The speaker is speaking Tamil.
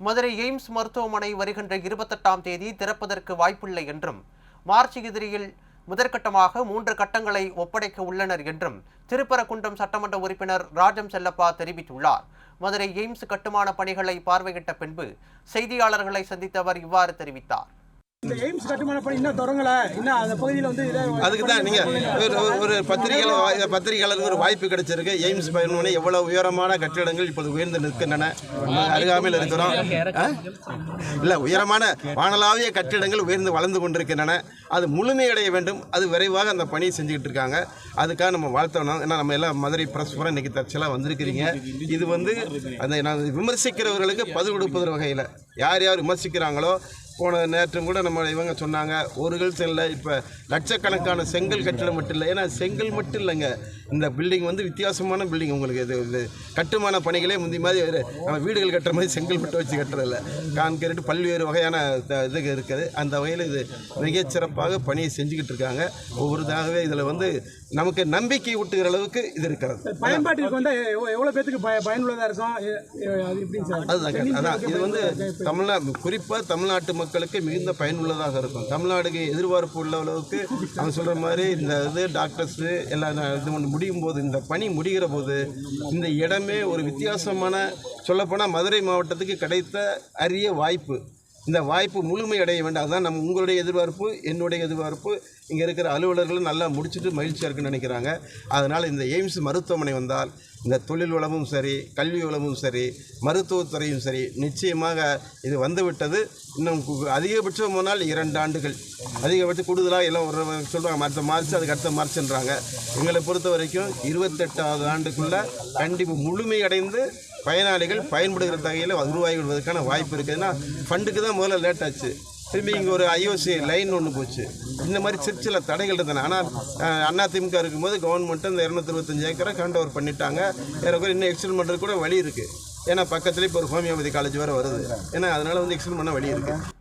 மதுரை எய்ம்ஸ் மருத்துவமனை வருகின்ற 28ஆம் தேதி திறப்பதற்கு வாய்ப்பில்லை என்றும் மார்ச் இறுதியில் முதற்கட்டமாக 3 கட்டங்களை ஒப்படைக்க உள்ளனர் என்றும் திருப்பரங்குன்றம் சட்டமன்ற உறுப்பினர் ராஜம் செல்லப்பா தெரிவித்துள்ளார். மதுரை எய்ம்ஸ் கட்டுமான பணிகளை பார்வையிட்ட பின்பு செய்தியாளர்களை சந்தித்த அவர் இவ்வாறு தெரிவித்தார். இந்த எய்ம்ஸ் கட்டுமான பணி இன்னும் தொடங்கல, இன்னும் அந்த பகுதியில் வந்து அதுக்கு தான் நீங்கள் ஒரு பத்திரிகையாளருக்கு ஒரு வாய்ப்பு கிடைச்சிருக்கு. எய்ம்ஸ் மருத்துவமனை எவ்வளவு உயரமான கட்டிடங்கள் இப்போது உயர்ந்து நிற்கின்றன. அருகாமையில் இருக்கிறோம். இல்லை, உயரமான வானளாவிய கட்டிடங்கள் உயர்ந்து வளர்ந்து கொண்டிருக்கின்றன. அது முழுமையடைய வேண்டும். அது விரைவாக அந்த பணியை செஞ்சுக்கிட்டு இருக்காங்க. அதுக்காக நம்ம வாழ்த்தணும். ஏன்னா நம்ம எல்லாம் மதுரை பிரஸ் பூரா இன்றைக்கி தற்செயலாக வந்திருக்கிறீங்க. இது வந்து அந்த நான் விமர்சிக்கிறவர்களுக்கு பதில் கொடுப்பது வகையில் யார் யார் விமர்சிக்கிறாங்களோ, போன நேற்றும் கூட நம்ம இவங்க சொன்னாங்க, ஒரு கல்சனில் இப்போ லட்சக்கணக்கான செங்கல் கட்டிடம் மட்டும் இல்லை. ஏன்னா செங்கல் மட்டும் இல்லைங்க, இந்த பில்டிங் வந்து வித்தியாசமான பில்டிங். உங்களுக்கு இது கட்டுமான பணிகளே முந்தி மாதிரி நம்ம வீடுகள் கட்டுற மாதிரி செங்கல் மட்டும் வச்சு கட்டுறதில்ல. கான்கிரீட் பல்வேறு வகையான இது இருக்குது. அந்த வகையில் இது மிகச்சிறப்பாக பணியை செஞ்சுக்கிட்டு இருக்காங்க. ஒவ்வொருதாகவே இதில் வந்து நமக்கு நம்பிக்கை ஊட்டுகிற அளவுக்கு இது இருக்கிறது. பயன்பாட்டிற்கு வந்து எவ்வளோ பேருக்கு பயனுள்ளதாக இருக்கும். அதான் இது வந்து குறிப்பாக தமிழ்நாட்டு மக்களுக்கு மிகுந்த பயனுள்ளதாக இருக்கும். தமிழ்நாடுக்கு எதிர்பார்ப்பு உள்ள அளவுக்கு அவங்க சொல்கிற மாதிரி இந்த இது டாக்டர்ஸு எல்லாம் இது ஒன்று முடியும் போது, இந்த பணி முடிகிற போது இந்த இடமே ஒரு வித்தியாசமான, சொல்லப்போனால் மதுரை மாவட்டத்துக்கு கிடைத்த அரிய வாய்ப்பு. இந்த வாய்ப்பு முழுமையடைய வேண்டும். அதுதான் நம்ம உங்களுடைய எதிர்பார்ப்பு, என்னுடைய எதிர்பார்ப்பு. இங்கே இருக்கிற அலுவலர்களும் நல்லா முடிச்சுட்டு மகிழ்ச்சியாக இருக்குன்னு நினைக்கிறாங்க. அதனால் இந்த எய்ம்ஸ் மருத்துவமனை வந்தால் இந்த தொழில் வளமும் சரி, கல்வி வளமும் சரி, மருத்துவத்துறையும் சரி, நிச்சயமாக இது வந்துவிட்டது. இன்னும் அதிகபட்சம் போனால் 2 ஆண்டுகள், அதிகபட்சம் கூடுதலாக எல்லாம் ஒரு சொல்கிறாங்க. அடுத்த மார்ச், அதுக்கு அடுத்த மார்ச்ன்றாங்க. எங்களை பொறுத்த வரைக்கும் 28வது ஆண்டுக்குள்ளே கண்டிப்பாக முழுமையடைந்து பயனாளிகள் பயன்படுகிற வகையில் உருவாகி விடுவதற்கான வாய்ப்பு இருக்குதுன்னா, ஃபண்டுக்கு தான் முதல்ல லேட் ஆச்சு. திரும்பி இங்கே ஒரு ஐஓசி லைன் ஒன்று போச்சு. இந்த மாதிரி சில தடைகள் இருந்தன. ஆனால் அதிமுக இருக்கும்போது கவர்மெண்ட்டு இந்த 225 ஏக்கரை ஹேண்ட் ஓவர் பண்ணிட்டாங்க. ஏறக்குறைய இன்னும் எக்ஸ்டெண்ட் பண்ணுறதுக்கு கூட வழி இருக்குது. ஏன்னா பக்கத்துலேயே இப்போ ஒரு ஹோமியோபதி காலேஜ் வேறு வருது. ஏன்னா அதனால் வந்து எக்ஸ்டெண்ட் பண்ண வழி இருக்குது.